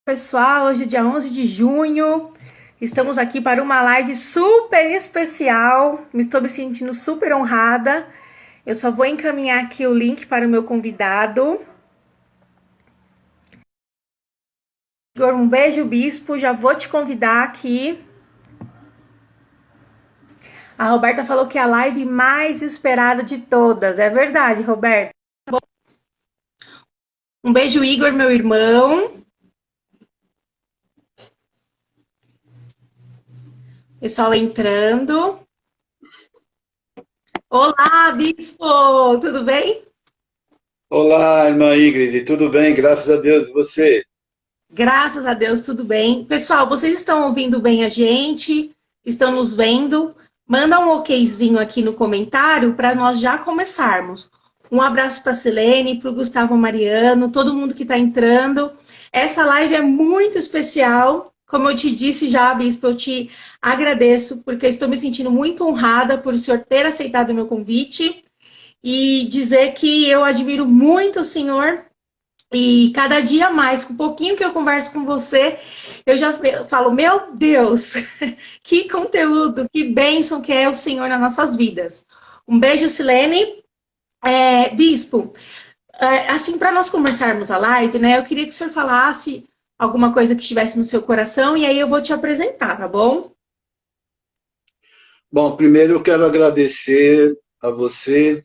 Pessoal, hoje é dia 11 de junho, estamos aqui para uma live super especial, estou me sentindo super honrada. Eu só vou encaminhar aqui o link para o meu convidado. Igor, um beijo, bispo, já vou te convidar aqui. A Roberta falou que é a live mais esperada de todas, é verdade, Roberta? Um beijo, Igor, meu irmão. Pessoal entrando. Olá, bispo, tudo bem? Olá, irmã Ingrid, tudo bem? Graças a Deus, e você? Graças a Deus, tudo bem. Pessoal, vocês estão ouvindo bem a gente? Estão nos vendo? Manda um okzinho aqui no comentário para nós já começarmos. Um abraço para a Silene, para o Gustavo Mariano, todo mundo que está entrando. Essa live é muito especial. Como eu te disse já, Bispo, eu te agradeço, porque eu estou me sentindo muito honrada por o senhor ter aceitado o meu convite e dizer que eu admiro muito o senhor e cada dia mais, com um pouquinho que eu converso com você, eu já falo, meu Deus, que conteúdo, que bênção que é o Senhor nas nossas vidas. Um beijo, Silene. Bispo, assim, para nós começarmos a live, né, eu queria que o senhor falasse alguma coisa que estivesse no seu coração, e aí eu vou te apresentar, tá bom? Bom, primeiro eu quero agradecer a você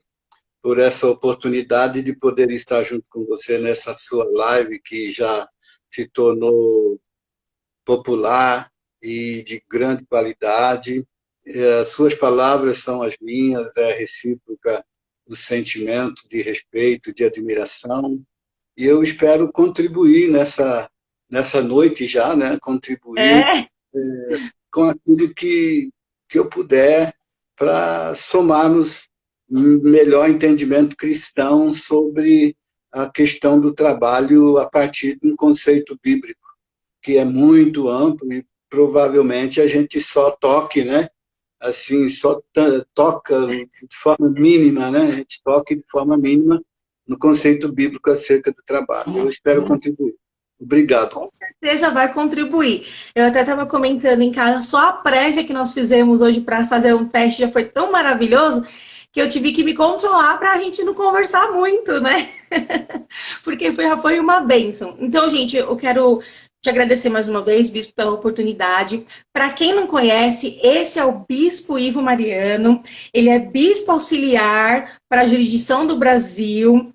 por essa oportunidade de poder estar junto com você nessa sua live que já se tornou popular e de grande qualidade. As suas palavras são as minhas, é recíproca o sentimento de respeito, de admiração, e eu espero contribuir nessa noite já, né? Contribuir É, com aquilo que eu puder para somarmos um melhor entendimento cristão sobre a questão do trabalho a partir de um conceito bíblico, que é muito amplo e provavelmente a gente só toque, né? Assim, só toca de forma mínima, né? A gente toca de forma mínima no conceito bíblico acerca do trabalho. Eu espero contribuir. Obrigado. com certeza vai contribuir. Eu até estava comentando em casa, só a prévia que nós fizemos hoje para fazer um teste já foi tão maravilhoso que eu tive que me controlar para a gente não conversar muito, né? Porque foi uma bênção. Então, gente, eu quero te agradecer mais uma vez, Bispo, pela oportunidade. Para quem não conhece, esse é o Bispo Ivo Mariano. Ele é bispo auxiliar para a jurisdição do Brasil,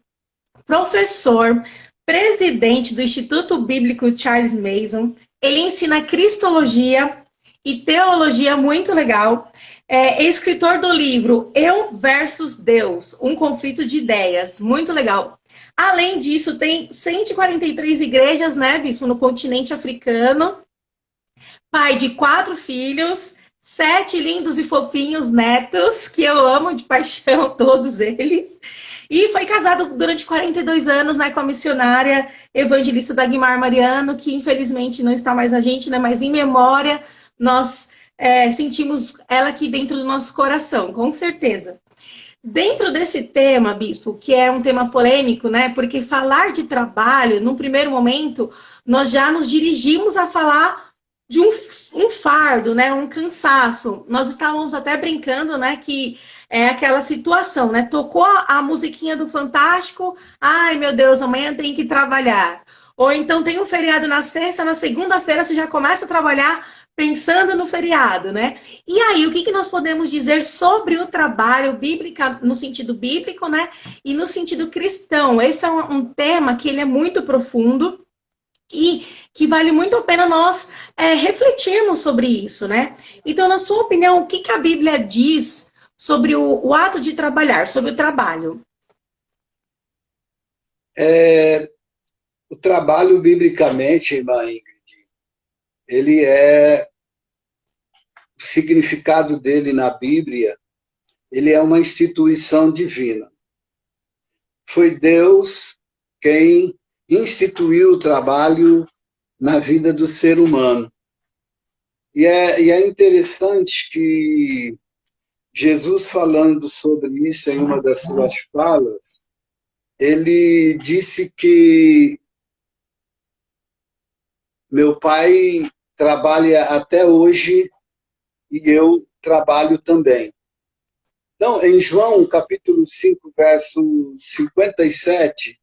professor, presidente do Instituto Bíblico Charles Mason. Ele ensina cristologia e teologia muito legal. É escritor do livro Eu versus Deus, um conflito de ideias, muito legal. Além disso, tem 143 igrejas, né, bispo, no continente africano. Pai de 4 filhos, 7 lindos e fofinhos netos, que eu amo de paixão todos eles. E foi casado durante 42 anos, né, com a missionária evangelista Dagmar Mariano, que infelizmente não está mais a gente, né, mas em memória nós sentimos ela aqui dentro do nosso coração, com certeza. Dentro desse tema, Bispo, que é um tema polêmico, né? Porque falar de trabalho, num primeiro momento, nós já nos dirigimos a falar de um fardo, né? Um cansaço. Nós estávamos até brincando, né? Que é aquela situação, né? Tocou a musiquinha do Fantástico, ai meu Deus, amanhã tem que trabalhar. Ou então tem um feriado na sexta, na segunda-feira você já começa a trabalhar pensando no feriado, né? E aí, o que nós podemos dizer sobre o trabalho bíblico, no sentido bíblico, né? E no sentido cristão? Esse é um tema que ele é muito profundo e que vale muito a pena nós refletirmos sobre isso, né? Então, na sua opinião, o que a Bíblia diz sobre o ato de trabalhar, sobre o trabalho? O trabalho, biblicamente, irmã Ingrid, ele é, o significado dele na Bíblia, ele é uma instituição divina. Foi Deus quem instituiu o trabalho na vida do ser humano. E é interessante que Jesus, falando sobre isso em uma das suas falas, ele disse que Meu pai trabalha até hoje e eu trabalho também. Então, em João, capítulo 5, verso 57,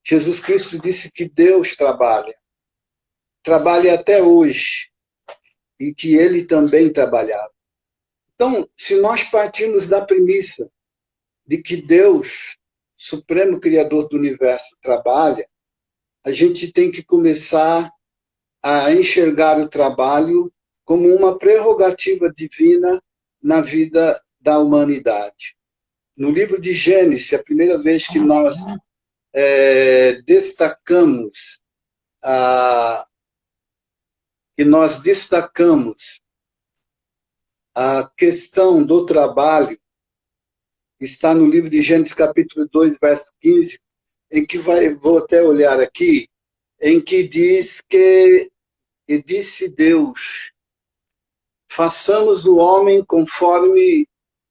Jesus Cristo disse que Deus trabalha até hoje, e que ele também trabalhava. Então, se nós partirmos da premissa de que Deus, Supremo Criador do Universo, trabalha, a gente tem que começar a enxergar o trabalho como uma prerrogativa divina na vida da humanidade. No livro de Gênesis, a primeira vez que nós destacamos a questão do trabalho, está no livro de Gênesis, capítulo 2, verso 15, em que vou até olhar aqui, em que diz que, e disse Deus, façamos o homem conforme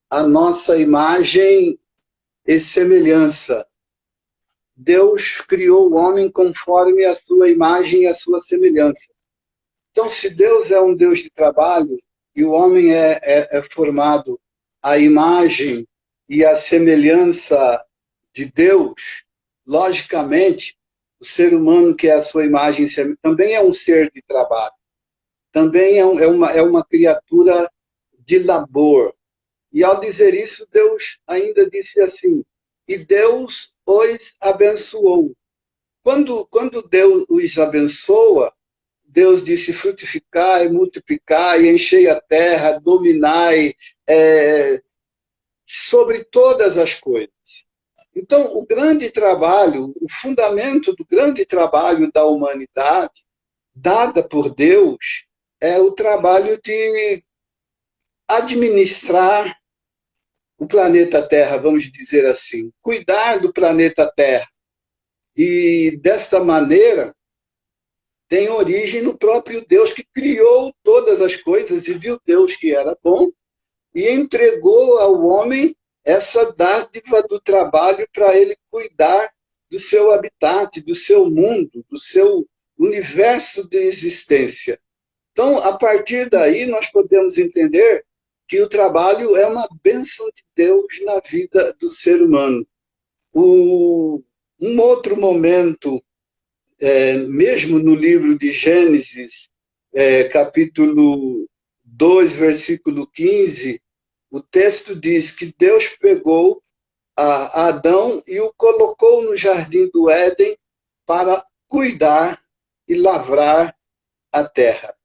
a nossa imagem e semelhança. Deus criou o homem conforme a sua imagem e a sua semelhança. Então, se Deus é um Deus de trabalho e o homem é formado à imagem e à semelhança de Deus, logicamente, o ser humano que é a sua imagem também é um ser de trabalho, também é uma criatura de labor. E ao dizer isso, Deus ainda disse assim, e Deus os abençoou. Quando Deus os abençoa, Deus disse, frutificai, multiplicai, enchei a terra, dominai sobre todas as coisas. Então, o grande trabalho, o fundamento do grande trabalho da humanidade, dada por Deus, é o trabalho de administrar o planeta Terra, vamos dizer assim, cuidar do planeta Terra. E, desta maneira, tem origem no próprio Deus que criou todas as coisas e viu Deus que era bom e entregou ao homem essa dádiva do trabalho para ele cuidar do seu habitat, do seu mundo, do seu universo de existência. Então, a partir daí, nós podemos entender que o trabalho é uma bênção de Deus na vida do ser humano. Um outro momento, mesmo no livro de Gênesis, capítulo 2, versículo 15, o texto diz que Deus pegou a Adão e o colocou no jardim do Éden para cuidar e lavrar a terra.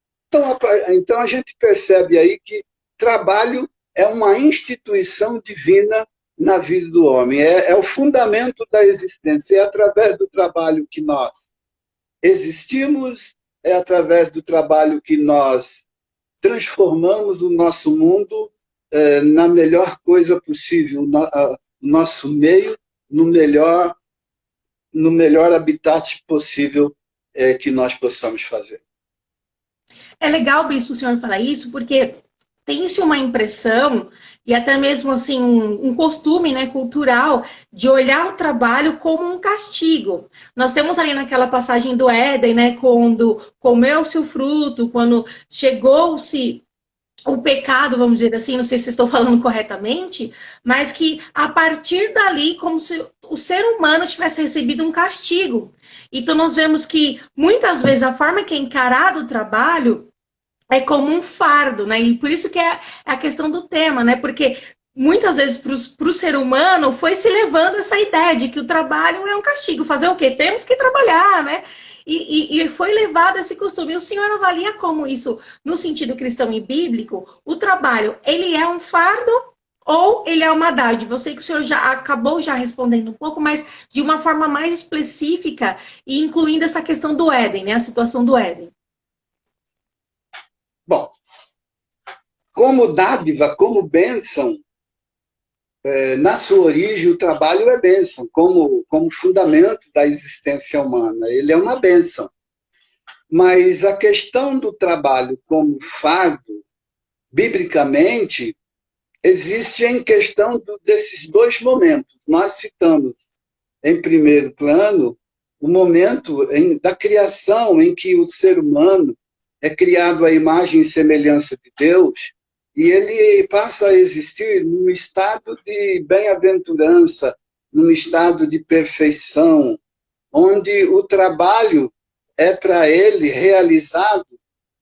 Então a gente percebe aí que trabalho é uma instituição divina na vida do homem, é o fundamento da existência, é através do trabalho que nós existimos, é através do trabalho que nós transformamos o nosso mundo na melhor coisa possível, nosso meio, no melhor habitat possível que nós possamos fazer. É legal, Bispo, o senhor falar isso, porque tem-se uma impressão, e até mesmo assim um costume, né, cultural, de olhar o trabalho como um castigo. Nós temos ali naquela passagem do Éden, né, quando comeu-se o fruto, quando chegou-se o pecado, vamos dizer assim, não sei se estou falando corretamente, mas que a partir dali, como se o ser humano tivesse recebido um castigo. Então nós vemos que muitas vezes a forma que é encarado o trabalho é como um fardo, né? E por isso que é a questão do tema, né? Porque muitas vezes para o ser humano foi se levando essa ideia de que o trabalho é um castigo. Fazer o quê? Temos que trabalhar, né? E foi levado esse costume. E o senhor avalia como isso, no sentido cristão e bíblico, o trabalho, ele é um fardo ou ele é uma dádiva? Eu sei que o senhor já acabou já respondendo um pouco, mas de uma forma mais específica e incluindo essa questão do Éden, né? A situação do Éden. Bom, como dádiva, como bênção, na sua origem o trabalho é bênção, como fundamento da existência humana. Ele é uma bênção. Mas a questão do trabalho como fardo, biblicamente, existe em questão desses dois momentos. Nós citamos, em primeiro plano, o momento da criação em que o ser humano é criado à imagem e semelhança de Deus, e ele passa a existir num estado de bem-aventurança, num estado de perfeição, onde o trabalho é para ele realizado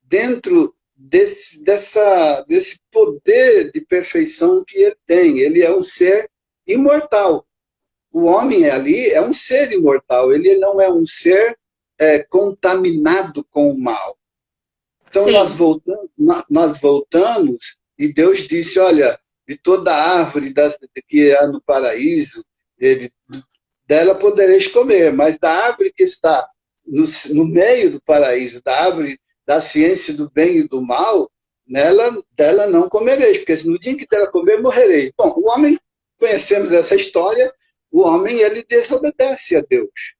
dentro desse poder de perfeição que ele tem. Ele é um ser imortal. O homem ali é um ser imortal, ele não é um ser contaminado com o mal. Então nós voltamos e Deus disse, olha, de toda árvore que há no paraíso, dela podereis comer, mas da árvore que está no meio do paraíso, da árvore da ciência do bem e do mal, dela não comereis, porque no dia em que dela comer, morrereis. Bom, o homem, conhecemos essa história, o homem, ele desobedece a Deus.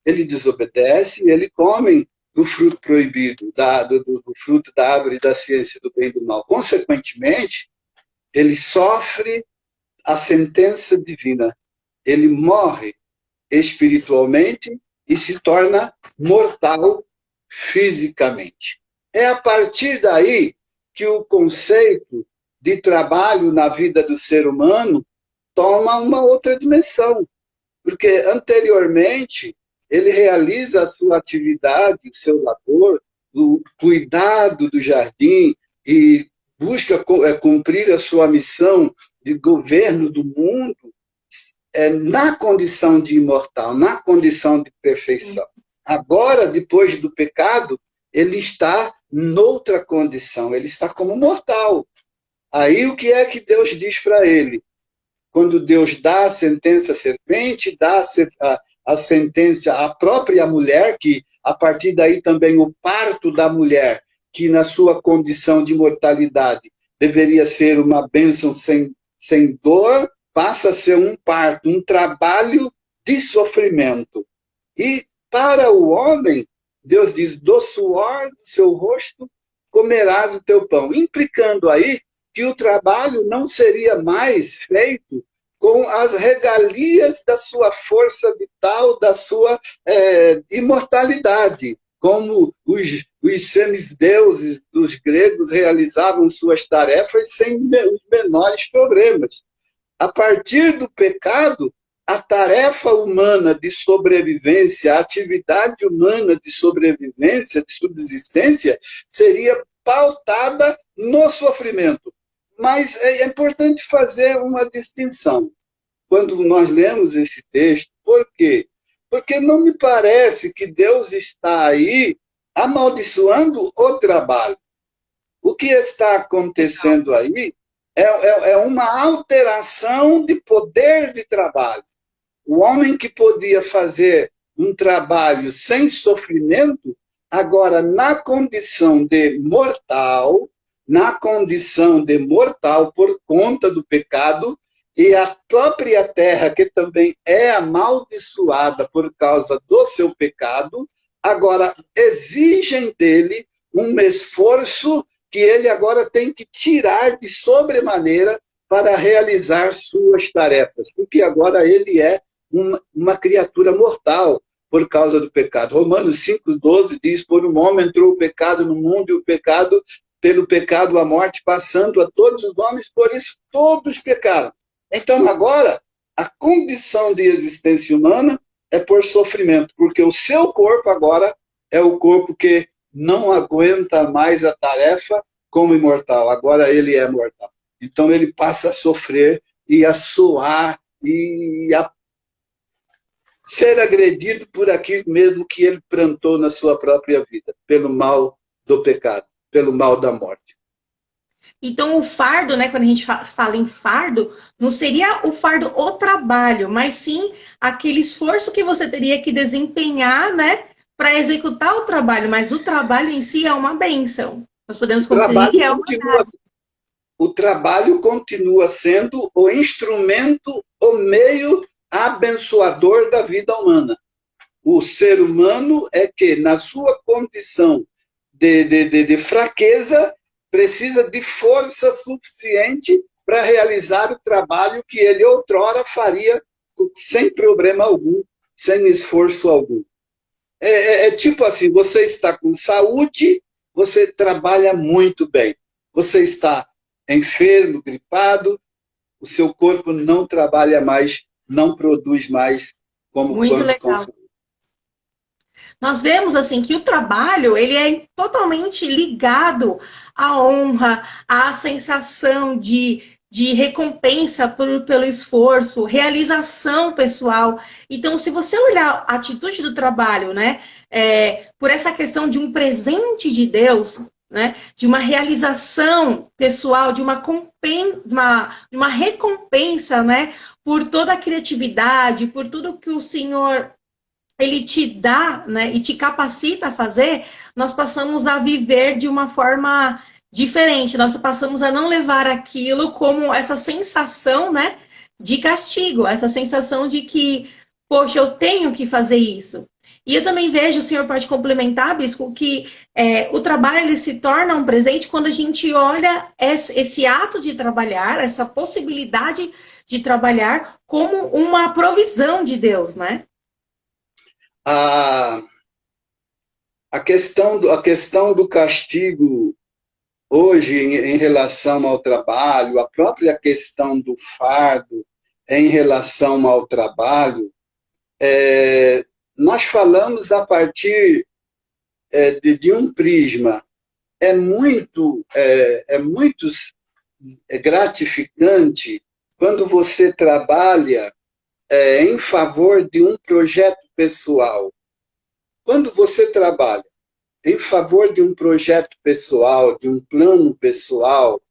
Ele desobedece, ele come do fruto proibido, do fruto da árvore da ciência do bem e do mal. Consequentemente, ele sofre a sentença divina. Ele morre espiritualmente e se torna mortal fisicamente. É a partir daí que o conceito de trabalho na vida do ser humano toma uma outra dimensão, porque anteriormente ele realiza a sua atividade, o seu labor, o cuidado do jardim e busca cumprir a sua missão de governo do mundo na condição de imortal, na condição de perfeição. Agora, depois do pecado, ele está noutra condição, ele está como mortal. Aí o que é que Deus diz para ele? Quando Deus dá a sentença à serpente, dá a sentença à própria mulher, que a partir daí também o parto da mulher, que na sua condição de mortalidade deveria ser uma bênção sem dor, passa a ser um parto, um trabalho de sofrimento. E para o homem, Deus diz, do suor do seu rosto comerás o teu pão, implicando aí que o trabalho não seria mais feito com as regalias da sua força vital, da sua imortalidade, como os semideuses dos gregos realizavam suas tarefas sem os menores problemas. A partir do pecado, a tarefa humana de sobrevivência, a atividade humana de sobrevivência, de subsistência, seria pautada no sofrimento. Mas é importante fazer uma distinção quando nós lemos esse texto. Por quê? Porque não me parece que Deus está aí amaldiçoando o trabalho. O que está acontecendo aí é uma alteração de poder de trabalho. O homem que podia fazer um trabalho sem sofrimento, agora na condição de mortal por conta do pecado, e a própria terra, que também é amaldiçoada por causa do seu pecado, agora exigem dele um esforço que ele agora tem que tirar de sobremaneira para realizar suas tarefas, porque agora ele é uma criatura mortal por causa do pecado. Romanos 5,12 diz, por um homem entrou o pecado no mundo, e o pecado, pelo pecado a morte, passando a todos os homens, por isso todos pecaram. Então agora, a condição de existência humana é por sofrimento, porque o seu corpo agora é o corpo que não aguenta mais a tarefa como imortal. Agora ele é mortal. Então ele passa a sofrer e a suar e a ser agredido por aquilo mesmo que ele plantou na sua própria vida, pelo mal do pecado, pelo mal da morte. Então, o fardo, né, quando a gente fala em fardo, não seria o fardo, o trabalho, mas sim aquele esforço que você teria que desempenhar, né, para executar o trabalho. Mas o trabalho em si é uma bênção. Nós podemos concluir que é uma... O trabalho continua sendo o instrumento, o meio abençoador da vida humana. O ser humano é que, na sua condição de fraqueza, precisa de força suficiente para realizar o trabalho que ele outrora faria sem problema algum, sem esforço algum. É tipo assim, você está com saúde, você trabalha muito bem. Você está enfermo, gripado, o seu corpo não trabalha mais, não produz mais como Muito quando legal. consegue. Nós vemos assim que o trabalho ele é totalmente ligado à honra, à sensação de recompensa pelo esforço, realização pessoal. Então, se você olhar a atitude do trabalho, né, por essa questão de um presente de Deus, né, de uma realização pessoal, de uma recompensa, né, por toda a criatividade, por tudo que o Senhor ele te dá, né, e te capacita a fazer, nós passamos a viver de uma forma diferente. Nós passamos a não levar aquilo como essa sensação, né, de castigo, essa sensação de que, poxa, eu tenho que fazer isso. E eu também vejo, o senhor pode complementar, Bispo, que o trabalho ele se torna um presente quando a gente olha esse ato de trabalhar, essa possibilidade de trabalhar como uma provisão de Deus, né? A, a questão do castigo hoje em relação ao trabalho, a própria questão do fardo em relação ao trabalho, nós falamos a partir de um prisma. É muito gratificante quando você trabalha em favor de um projeto pessoal. Quando você trabalha em favor de um projeto pessoal, de um plano pessoal,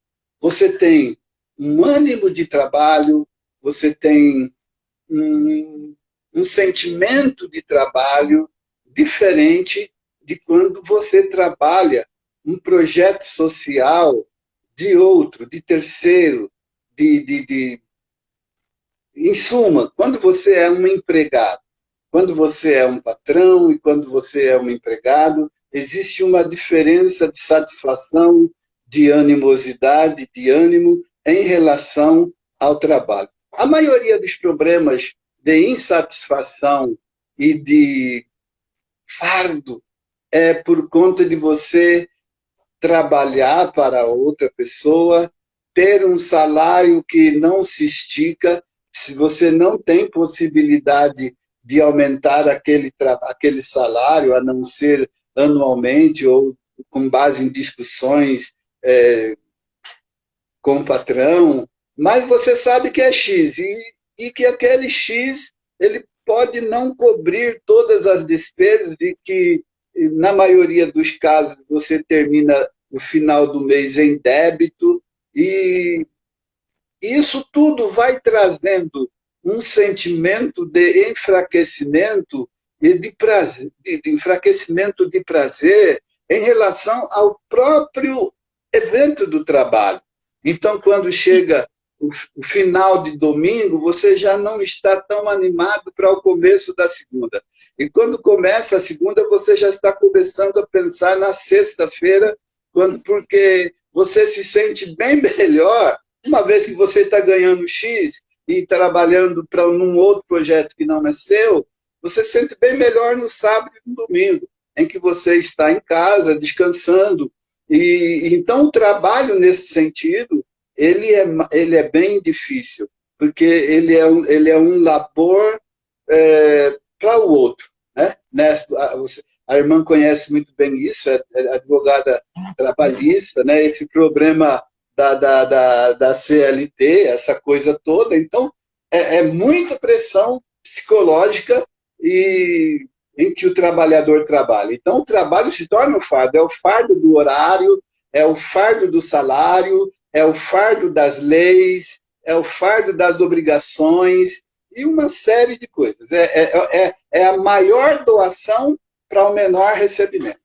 você tem um ânimo de trabalho, você tem um sentimento de trabalho diferente de quando você trabalha um projeto social de outro, de terceiro, em suma, quando você é um empregado, quando você é um patrão e quando você é um empregado, existe uma diferença de satisfação, de animosidade, de ânimo em relação ao trabalho. A maioria dos problemas de insatisfação e de fardo é por conta de você trabalhar para outra pessoa, ter um salário que não se estica, se você não tem possibilidade de aumentar aquele salário, a não ser anualmente ou com base em discussões com o patrão, mas você sabe que é X e que aquele X ele pode não cobrir todas as despesas e que, na maioria dos casos, você termina o final do mês em débito e isso tudo vai trazendo um sentimento de enfraquecimento e de enfraquecimento de prazer em relação ao próprio evento do trabalho. Então, quando chega o final de domingo, você já não está tão animado para o começo da segunda. E quando começa a segunda, você já está começando a pensar na sexta-feira, porque você se sente bem melhor, uma vez que você está ganhando X e trabalhando para um outro projeto que não é seu, você se sente bem melhor no sábado e no domingo, em que você está em casa, descansando. E então o trabalho nesse sentido ele é bem difícil, porque ele é um labor para o outro. Né? A irmã conhece muito bem isso, é advogada trabalhista, né? Esse problema da CLT, essa coisa toda. Então, é muita pressão psicológica e em que o trabalhador trabalha. Então, o trabalho se torna um fardo. É o fardo do horário, é o fardo do salário, é o fardo das leis, é o fardo das obrigações e uma série de coisas. É a maior doação para o menor recebimento.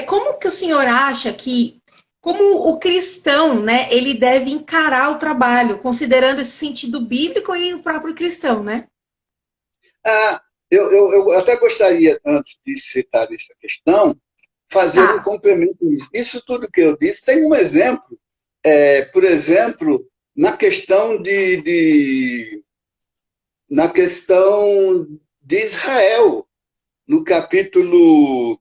Como que o senhor acha que, como o cristão, né, ele deve encarar o trabalho, considerando esse sentido bíblico e o próprio cristão, né? Eu até gostaria, antes de citar essa questão, fazer um Tá. complemento nisso. Isso tudo que eu disse tem um exemplo, por exemplo, na questão na questão de Israel. no capítulo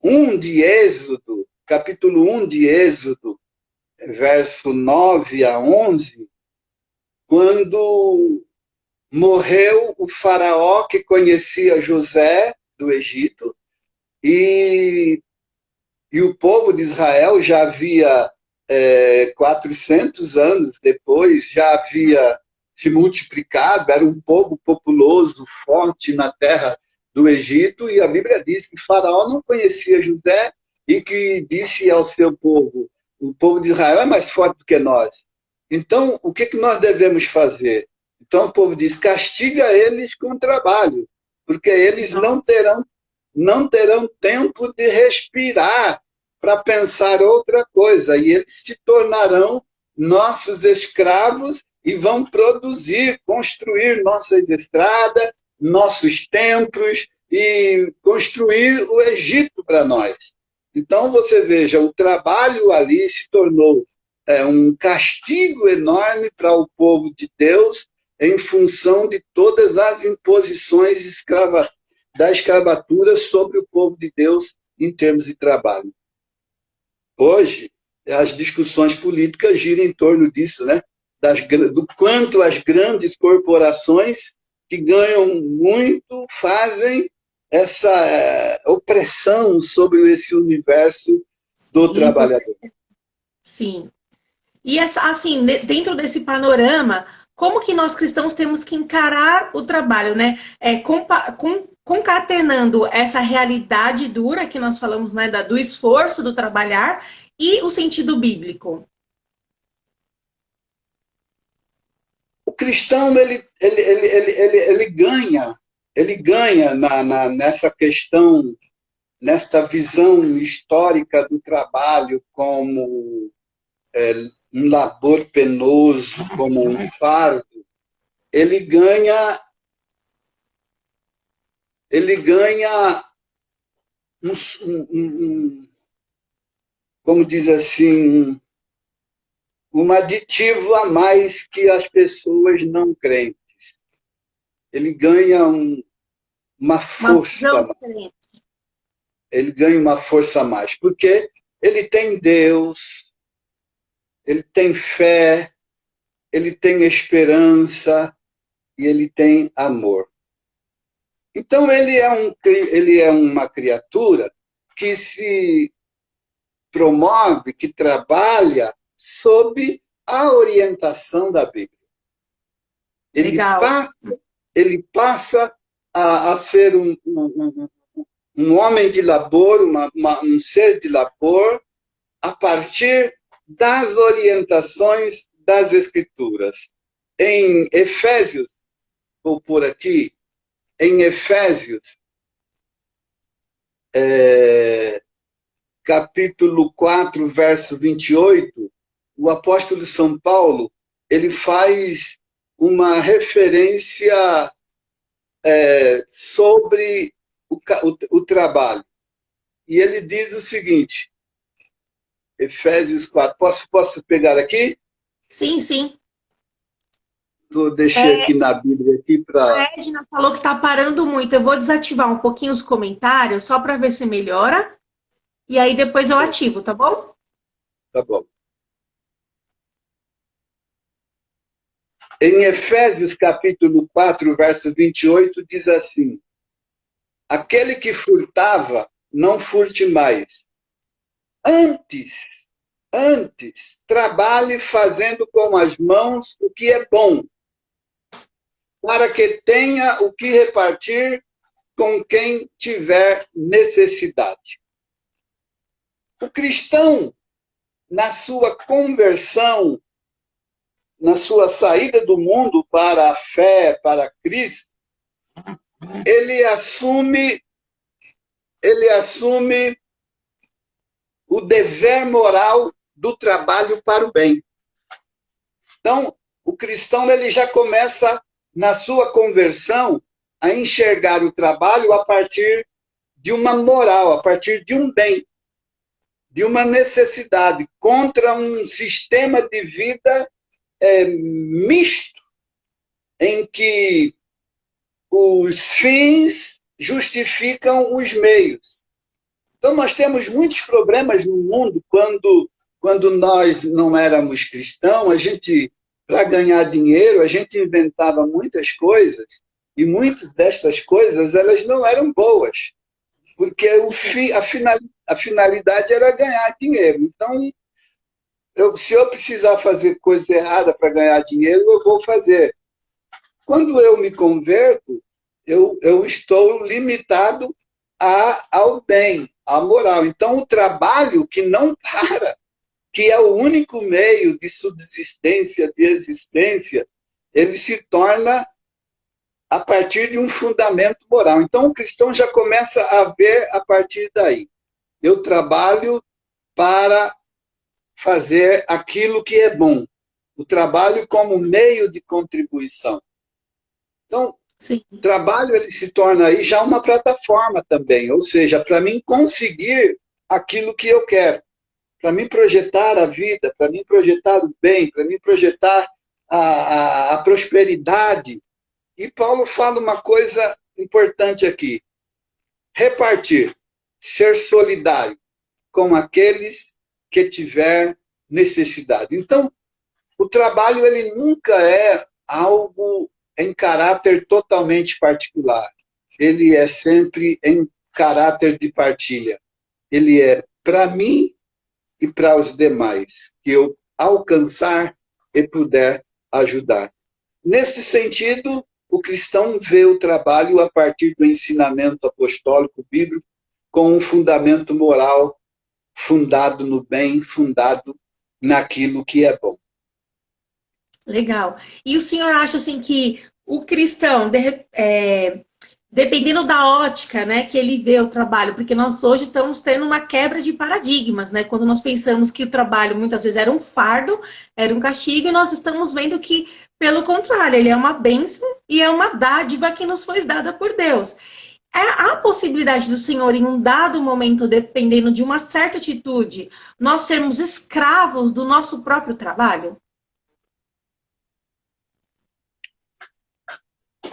1 de Êxodo, capítulo 1 de Êxodo, verso 9 a 11, quando morreu o faraó que conhecia José do Egito, e o povo de Israel já havia 400 anos depois, já havia se multiplicado, era um povo populoso, forte na terra do Egito, e a Bíblia diz que Faraó não conhecia José e que disse ao seu povo, o povo de Israel é mais forte do que nós. Então, o que nós devemos fazer? Então o povo diz, castiga eles com trabalho, porque eles não terão tempo de respirar para pensar outra coisa, e eles se tornarão nossos escravos e vão produzir, construir nossas estradas, nossos templos e construir o Egito para nós. Então você veja, o trabalho ali se tornou um castigo enorme para o povo de Deus em função de todas as imposições da escravatura sobre o povo de Deus em termos de trabalho. Hoje, as discussões políticas giram em torno disso, né? Do quanto as grandes corporações que ganham muito fazem essa opressão sobre esse universo do trabalhador. Sim. E assim, dentro desse panorama, como que nós cristãos temos que encarar o trabalho, né? Concatenando essa realidade dura que nós falamos, né, do esforço do trabalhar e o sentido bíblico. O cristão ele ganha nessa questão, nesta visão histórica do trabalho como um labor penoso, como um fardo. Ele ganha como diz assim, um aditivo a mais que as pessoas não crentes. Ele ganha uma força a mais. Ele ganha uma força a mais, porque ele tem Deus, ele tem fé, ele tem esperança e ele tem amor. Então ele é uma criatura que se promove, que trabalha sob a orientação da Bíblia. Ele passa a ser um homem de labor, um ser de labor, a partir das orientações das Escrituras. Em Efésios, vou pôr aqui, em Efésios, capítulo 4, verso 28, o apóstolo São Paulo, ele faz uma referência sobre o trabalho. E ele diz o seguinte, Efésios 4, posso pegar aqui? Sim, sim. Deixei aqui na Bíblia aqui para... A Edna falou que está parando muito. Eu vou desativar um pouquinho os comentários, só para ver se melhora. E aí depois eu ativo, tá bom? Tá bom. Em Efésios capítulo 4, verso 28, diz assim, aquele que furtava, não furte mais. Antes, trabalhe fazendo com as mãos o que é bom, para que tenha o que repartir com quem tiver necessidade. O cristão, na sua conversão, na sua saída do mundo para a fé, para Cristo, ele assume o dever moral do trabalho para o bem. Então, o cristão ele já começa, na sua conversão, a enxergar o trabalho a partir de uma moral, a partir de um bem, de uma necessidade, contra um sistema de vida misto, em que os fins justificam os meios. Então, nós temos muitos problemas no mundo quando nós não éramos cristãos, para ganhar dinheiro, a gente inventava muitas coisas, e muitas destas coisas elas não eram boas, porque a finalidade era ganhar dinheiro. Então, se eu precisar fazer coisa errada para ganhar dinheiro, eu vou fazer. Quando eu me converto, eu estou limitado ao bem, à moral. Então, o trabalho que não para, que é o único meio de subsistência, de existência, ele se torna a partir de um fundamento moral. Então, o cristão já começa a ver a partir daí. Eu trabalho para fazer aquilo que é bom. O trabalho como meio de contribuição. Então, sim, o trabalho ele se torna aí já uma plataforma também, ou seja, para mim conseguir aquilo que eu quero, para mim projetar a vida, para mim projetar o bem, para mim projetar a prosperidade. E Paulo fala uma coisa importante aqui: repartir, ser solidário com aqueles que tiver necessidade. Então, o trabalho ele nunca é algo em caráter totalmente particular. Ele é sempre em caráter de partilha. Ele é para mim e para os demais, que eu alcançar e puder ajudar. Nesse sentido, o cristão vê o trabalho a partir do ensinamento apostólico bíblico com um fundamento moral fundado no bem, fundado naquilo que é bom. Legal. E o senhor acha assim que o cristão, dependendo da ótica, né, que ele vê o trabalho, porque nós hoje estamos tendo uma quebra de paradigmas, né? Quando nós pensamos que o trabalho muitas vezes era um fardo, era um castigo, e nós estamos vendo que, pelo contrário, ele é uma bênção e é uma dádiva que nos foi dada por Deus. Há a possibilidade do Senhor, em um dado momento, dependendo de uma certa atitude, nós sermos escravos do nosso próprio trabalho?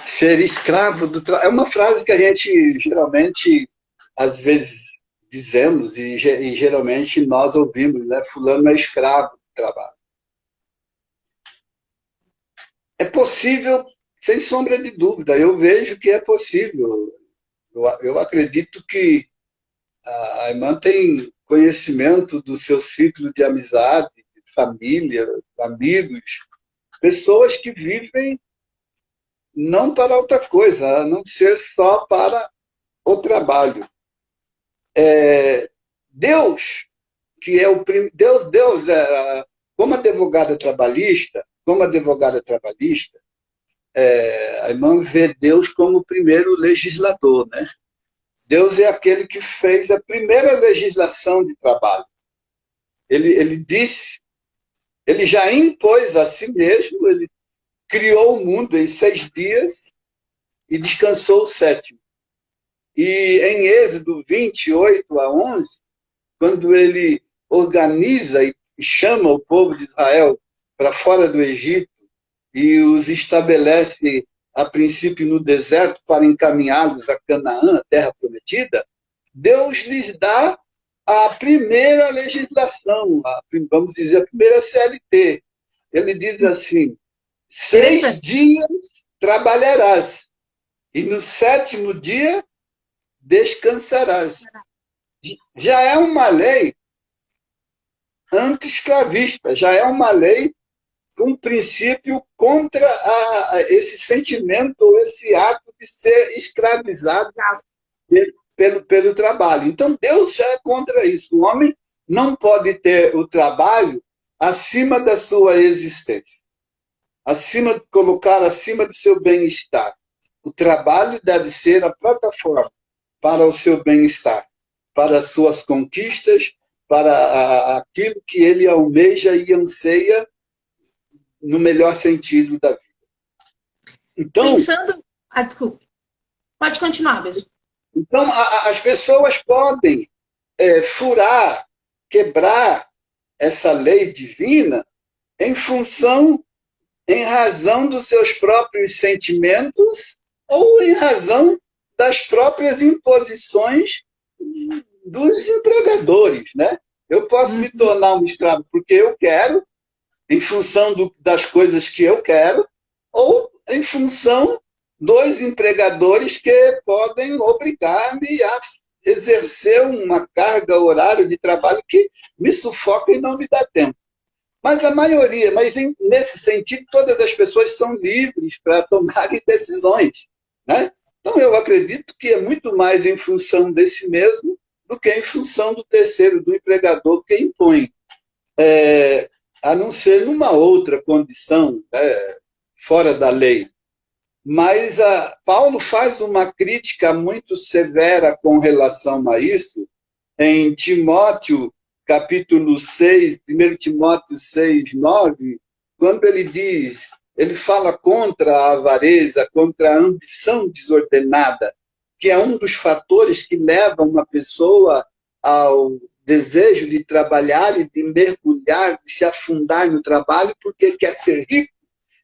Ser escravo do trabalho. É uma frase que a gente geralmente, às vezes, dizemos e geralmente nós ouvimos, né? Fulano é escravo do trabalho. É possível, sem sombra de dúvida. Eu vejo que é possível. Eu acredito que a irmã tem conhecimento dos seus círculos de amizade, de família, amigos, pessoas que vivem não para outra coisa, a não ser só para o trabalho. Deus, que é o Deus, como advogada trabalhista, a irmã vê Deus como o primeiro legislador, né? Deus é aquele que fez a primeira legislação de trabalho. Ele disse, ele já impôs a si mesmo, ele criou o mundo em 6 dias e descansou o 7º. E em Êxodo 28:11, quando ele organiza e chama o povo de Israel para fora do Egito e os estabelece, a princípio, no deserto para encaminhá-los a Canaã, a terra prometida, Deus lhes dá a primeira legislação, vamos dizer, a primeira CLT. Ele diz assim: 6 dias trabalharás, e no 7º dia descansarás. Já é uma lei anti-escravista, já é uma lei com princípio contra esse sentimento, ou esse ato de ser escravizado pelo trabalho. Então, Deus já é contra isso. O homem não pode ter o trabalho acima da sua existência, colocar acima do seu bem-estar. O trabalho deve ser a plataforma para o seu bem-estar, para as suas conquistas, para aquilo que ele almeja e anseia no melhor sentido da vida. Então, pensando... desculpe. Pode continuar, mesmo. Então, as pessoas podem furar, quebrar essa lei divina em razão dos seus próprios sentimentos ou em razão das próprias imposições dos empregadores, né? Eu posso me tornar um escravo porque eu quero, em função das coisas que eu quero, ou em função dos empregadores que podem obrigar-me a exercer uma carga horária de trabalho que me sufoca e não me dá tempo. Mas a maioria, nesse sentido, todas as pessoas são livres para tomarem decisões, né? Então, eu acredito que é muito mais em função desse mesmo do que em função do terceiro, do empregador que impõe. A não ser numa outra condição, fora da lei. Mas Paulo faz uma crítica muito severa com relação a isso em Timóteo, capítulo 6, 1 Timóteo 6, 9, quando ele fala contra a avareza, contra a ambição desordenada, que é um dos fatores que leva uma pessoa ao desejo de trabalhar e de mergulhar, de se afundar no trabalho, porque quer ser rico,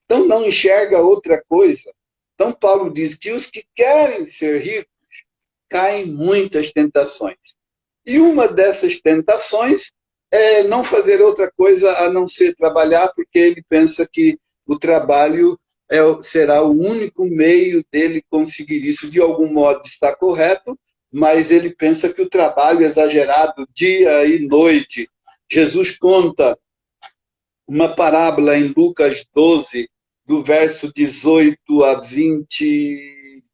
então não enxerga outra coisa. Então, Paulo diz que os que querem ser ricos caem em muitas tentações. E uma dessas tentações é não fazer outra coisa a não ser trabalhar, porque ele pensa que o trabalho será o único meio dele conseguir isso. De algum modo está correto, mas ele pensa que o trabalho exagerado, dia e noite. Jesus conta uma parábola em Lucas 12, do verso 18 a 20,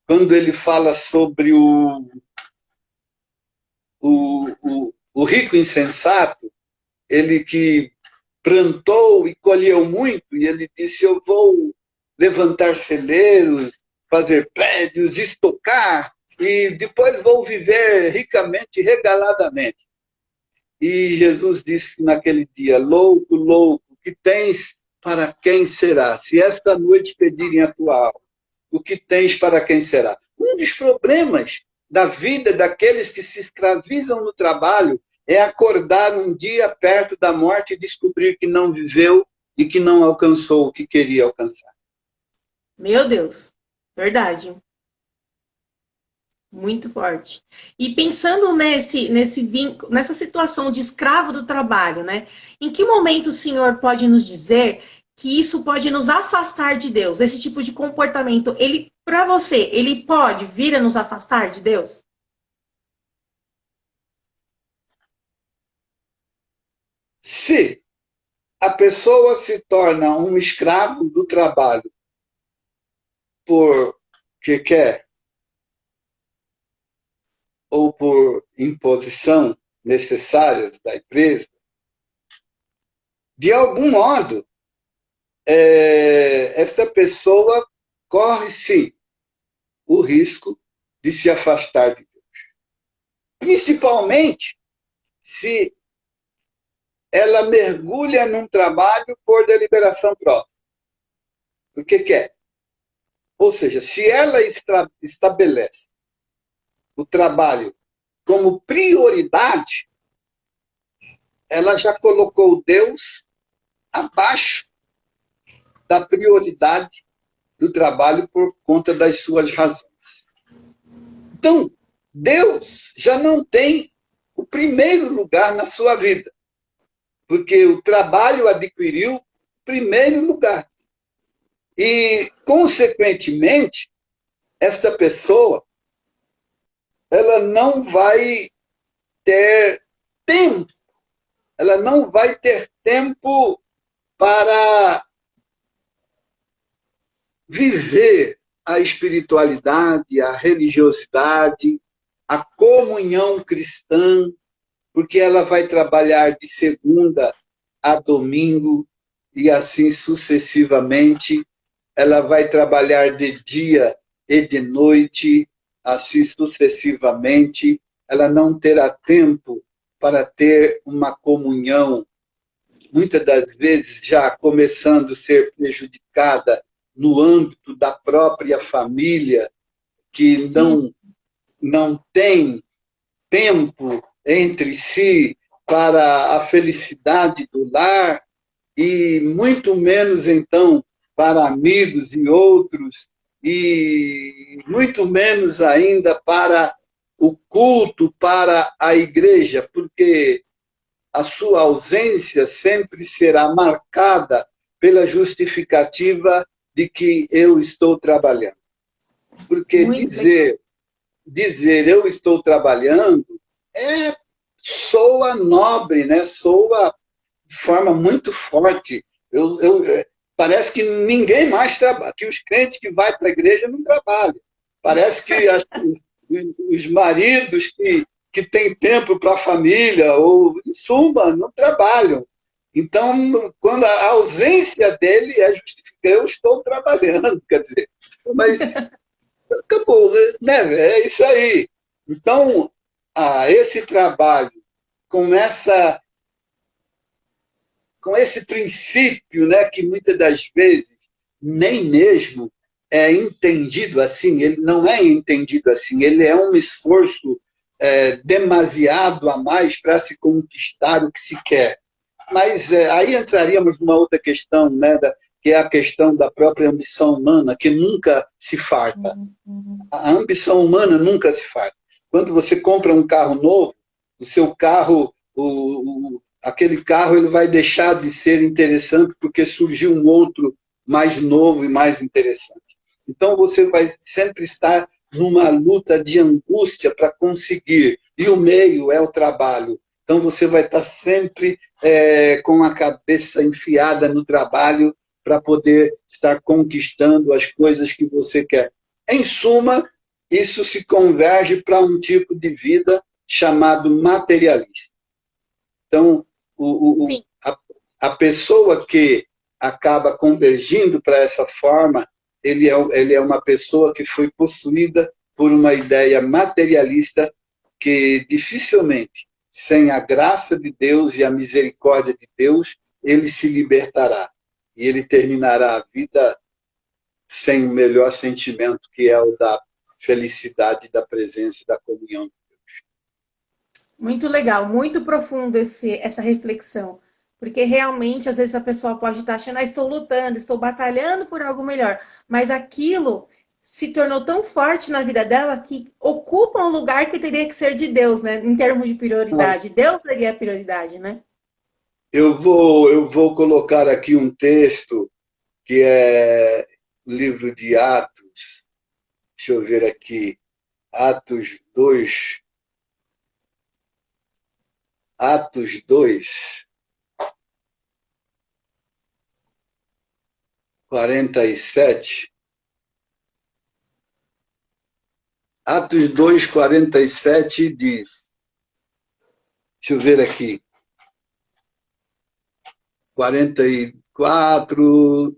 quando ele fala sobre o rico insensato, ele que plantou e colheu muito, e ele disse, eu vou levantar celeiros, fazer prédios, estocar, e depois vou viver ricamente, regaladamente. E Jesus disse naquele dia, louco, louco, que tens para quem será? Se esta noite pedirem a tua alma, o que tens para quem será? Um dos problemas da vida daqueles que se escravizam no trabalho é acordar um dia perto da morte e descobrir que não viveu e que não alcançou o que queria alcançar. Meu Deus, verdade. Muito forte. E pensando nessa situação de escravo do trabalho, né? Em que momento o senhor pode nos dizer que isso pode nos afastar de Deus? Esse tipo de comportamento, para você, ele pode vir a nos afastar de Deus? Se a pessoa se torna um escravo do trabalho porque quer ou por imposição necessárias da empresa, de algum modo, esta pessoa corre, sim, o risco de se afastar de Deus. Principalmente se ela mergulha num trabalho por deliberação própria. O que quer? Ou seja, se ela estabelece o trabalho como prioridade, ela já colocou Deus abaixo da prioridade do trabalho por conta das suas razões. Então, Deus já não tem o primeiro lugar na sua vida, porque o trabalho adquiriu o primeiro lugar. E, consequentemente, esta pessoa ela não vai ter tempo, ela não vai ter tempo para viver a espiritualidade, a religiosidade, a comunhão cristã, porque ela vai trabalhar de segunda a domingo e assim sucessivamente. Ela vai trabalhar de dia e de noite, assim sucessivamente. Ela não terá tempo para ter uma comunhão, muitas das vezes já começando a ser prejudicada no âmbito da própria família, que não tem tempo entre si para a felicidade do lar, e muito menos, então, para amigos e outros, e muito menos ainda para o culto, para a igreja, porque a sua ausência sempre será marcada pela justificativa de que eu estou trabalhando. Porque dizer eu estou trabalhando soa nobre, né? Soa de forma muito forte. Parece que ninguém mais trabalha, que os crentes que vão para a igreja não trabalham. Parece que os maridos que têm tempo para a família, ou, em suma, não trabalham. Então, quando a ausência dele é justificada, eu estou trabalhando, quer dizer, mas acabou, né? É isso aí. Então, esse trabalho começa com esse princípio, né, que muitas das vezes nem mesmo é entendido assim, ele não é entendido assim, ele é um esforço demasiado a mais para se conquistar o que se quer. Mas aí entraríamos numa outra questão, né, que é a questão da própria ambição humana, que nunca se farta. A ambição humana nunca se farta. Quando você compra um carro novo, o seu carro, aquele carro ele vai deixar de ser interessante porque surgiu um outro mais novo e mais interessante. Então você vai sempre estar numa luta de angústia para conseguir, e o meio é o trabalho. Então você vai estar sempre com a cabeça enfiada no trabalho para poder estar conquistando as coisas que você quer. Em suma, isso se converge para um tipo de vida chamado materialista. Então, a pessoa que acaba convergindo para essa forma, ele é uma pessoa que foi possuída por uma ideia materialista que dificilmente, sem a graça de Deus e a misericórdia de Deus, ele se libertará. E ele terminará a vida sem o melhor sentimento, que é o da felicidade, da presença e da comunhão. Muito legal, muito profundo essa reflexão. Porque realmente, às vezes, a pessoa pode estar achando, estou lutando, estou batalhando por algo melhor. Mas aquilo se tornou tão forte na vida dela que ocupa um lugar que teria que ser de Deus, né? Em termos de prioridade. Deus seria a prioridade, né? Eu vou colocar aqui um texto que é o livro de Atos. Deixa eu ver aqui. Atos 2. Atos 2, 47. Atos 2, 47 diz, deixa eu ver aqui, 44,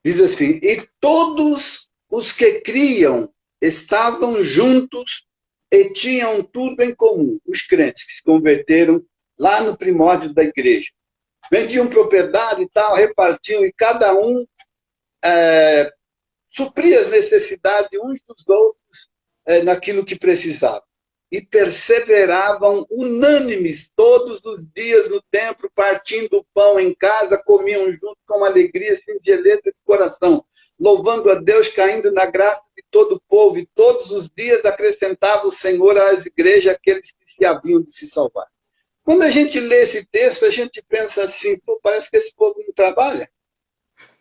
diz assim, e todos os que criam estavam juntos e tinham tudo em comum, os crentes que se converteram lá no primórdio da igreja. Vendiam propriedade e tal, repartiam, e cada um supria as necessidades uns dos outros naquilo que precisavam. E perseveravam unânimes todos os dias no templo, partindo o pão em casa, comiam junto com alegria, singeleza de coração, louvando a Deus, caindo na graça de todo o povo, e todos os dias acrescentava o Senhor às igrejas aqueles que se haviam de se salvar. Quando a gente lê esse texto, a gente pensa assim, parece que esse povo não trabalha.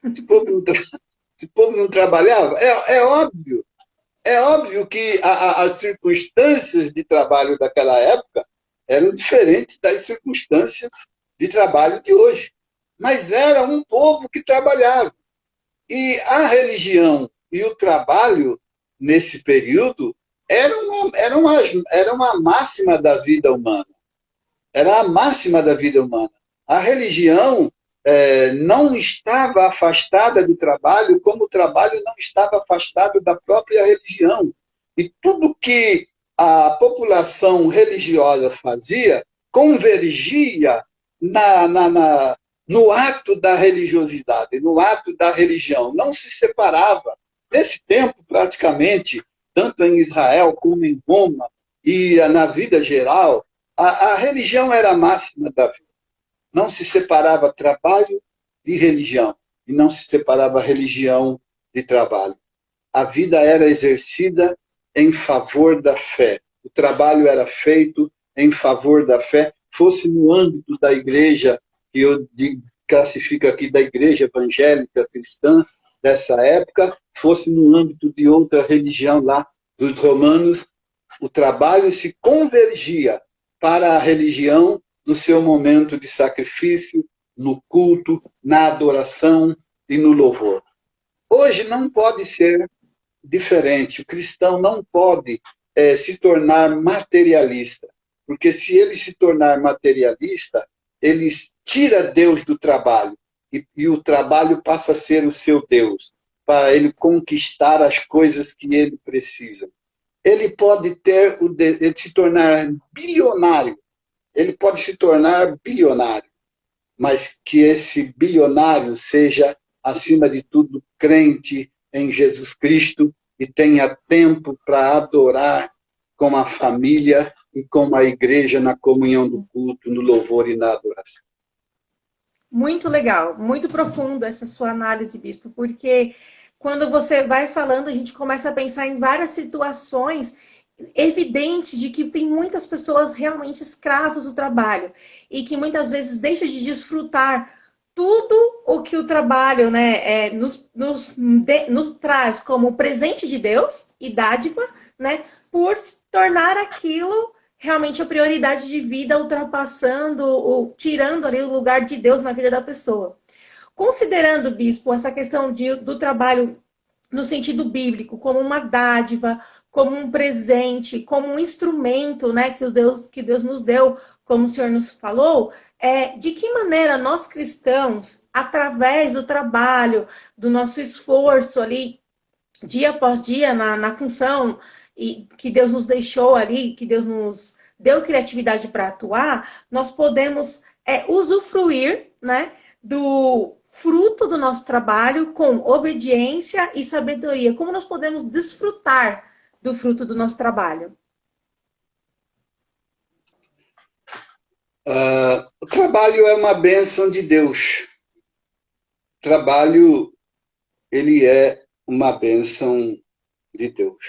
Esse povo não trabalhava. É óbvio que as circunstâncias de trabalho daquela época eram diferentes das circunstâncias de trabalho de hoje. Mas era um povo que trabalhava. E a religião e o trabalho, nesse período, era uma máxima da vida humana. Era a máxima da vida humana. A religião não estava afastada do trabalho, como o trabalho não estava afastado da própria religião. E tudo que a população religiosa fazia convergia no ato da religiosidade, no ato da religião. Não se separava. Nesse tempo, praticamente, tanto em Israel como em Roma e na vida geral, a religião era a máxima da vida. Não se separava trabalho de religião, e não se separava religião de trabalho. a vida era exercida em favor da fé. O trabalho era feito em favor da fé, fosse no âmbito da igreja, que eu classifico aqui da igreja evangélica cristã dessa época, fosse no âmbito de outra religião lá dos romanos, o trabalho se convergia para a religião no seu momento de sacrifício, no culto, na adoração e no louvor. Hoje não pode ser diferente. O cristão não pode se tornar materialista, porque se ele se tornar materialista, ele tira Deus do trabalho e o trabalho passa a ser o seu Deus, para ele conquistar as coisas que ele precisa. Ele pode ele se tornar bilionário, ele pode se tornar bilionário, mas que esse bilionário seja, acima de tudo, crente em Jesus Cristo e tenha tempo para adorar com a família e com a igreja na comunhão do culto, no louvor e na adoração. Muito legal, muito profundo essa sua análise, Bispo, porque quando você vai falando, a gente começa a pensar em várias situações evidentes de que tem muitas pessoas realmente escravas do trabalho e que muitas vezes deixam de desfrutar tudo o que o trabalho, né, nos traz como presente de Deus e dádiva, né, por tornar aquilo realmente a prioridade de vida, ultrapassando, ou tirando ali o lugar de Deus na vida da pessoa. Considerando, Bispo, essa questão do trabalho no sentido bíblico, como uma dádiva, como um presente, como um instrumento, né, que Deus nos deu, como o Senhor nos falou, de que maneira nós cristãos, através do trabalho, do nosso esforço ali, dia após dia, na função que Deus nos deixou ali, que Deus nos deu criatividade para atuar, nós podemos usufruir, né, do fruto do nosso trabalho com obediência e sabedoria. Como nós podemos desfrutar do fruto do nosso trabalho? O trabalho é uma bênção de Deus. O trabalho, ele é uma bênção de Deus.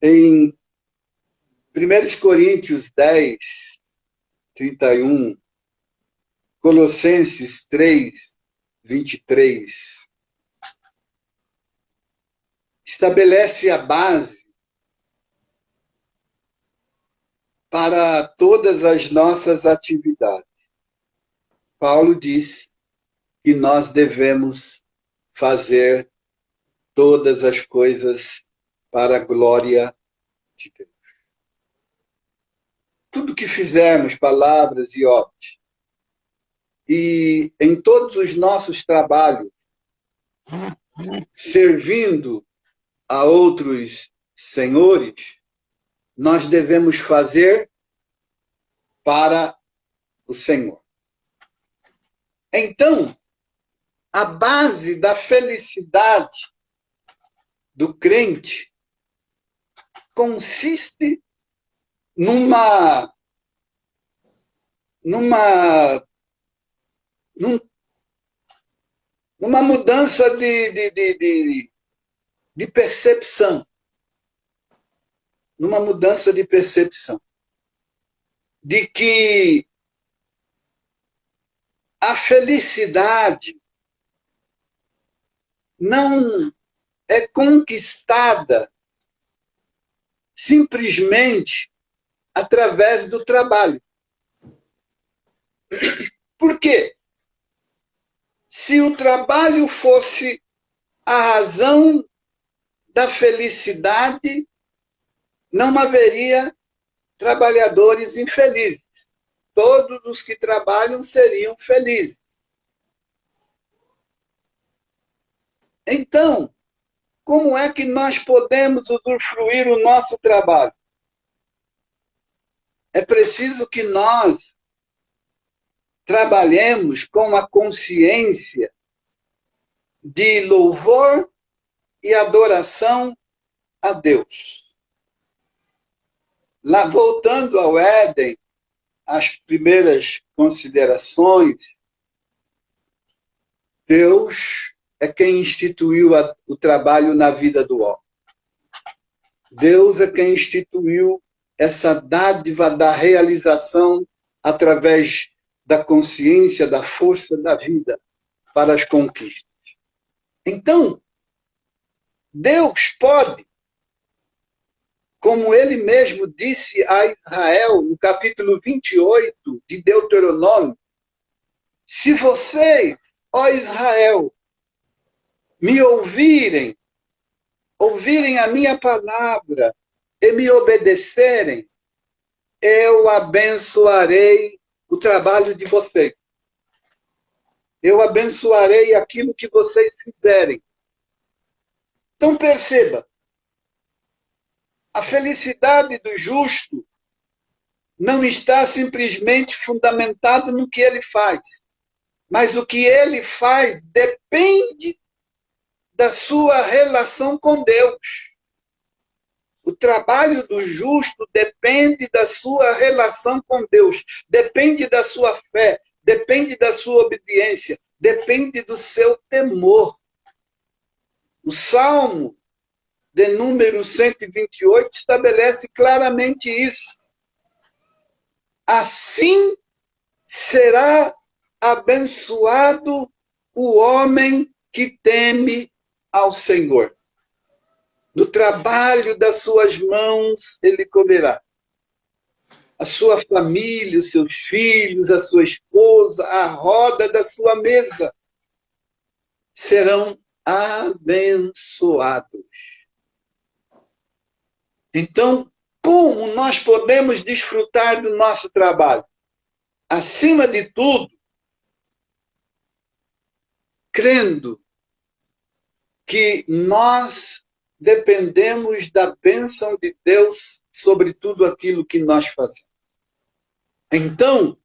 Em 1 Coríntios 10, 31, Colossenses 3, 23, estabelece a base para todas as nossas atividades. Paulo diz que nós devemos fazer todas as coisas para a glória de Deus. Tudo que fizermos, palavras e obras, e em todos os nossos trabalhos, servindo a outros senhores, nós devemos fazer para o Senhor. Então, a base da felicidade do crente consiste numa mudança de percepção. Numa mudança de percepção. De que a felicidade não é conquistada simplesmente através do trabalho. Por quê? Se o trabalho fosse a razão da felicidade, não haveria trabalhadores infelizes. Todos os que trabalham seriam felizes. Então, como é que nós podemos usufruir o nosso trabalho? É preciso que nós trabalhemos com a consciência de louvor e adoração a Deus. Lá, voltando ao Éden, as primeiras considerações, Deus é quem instituiu o trabalho na vida do homem. Deus é quem instituiu essa dádiva da realização através da consciência, da força da vida para as conquistas. Então, Deus pode, como ele mesmo disse a Israel, no capítulo 28 de Deuteronômio, se vocês, ó Israel, me ouvirem a minha palavra e me obedecerem, eu abençoarei o trabalho de vocês. Eu abençoarei aquilo que vocês fizerem. Então perceba, a felicidade do justo não está simplesmente fundamentada no que ele faz, mas o que ele faz depende da sua relação com Deus. O trabalho do justo depende da sua relação com Deus, depende da sua fé, depende da sua obediência, depende do seu temor. O Salmo de número 128 estabelece claramente isso. Assim será abençoado o homem que teme ao Senhor. No trabalho das suas mãos ele comerá. A sua família, os seus filhos, a sua esposa, a roda da sua mesa serão abençoados. Então, como nós podemos desfrutar do nosso trabalho? Acima de tudo, crendo que nós dependemos da bênção de Deus sobre tudo aquilo que nós fazemos. Então,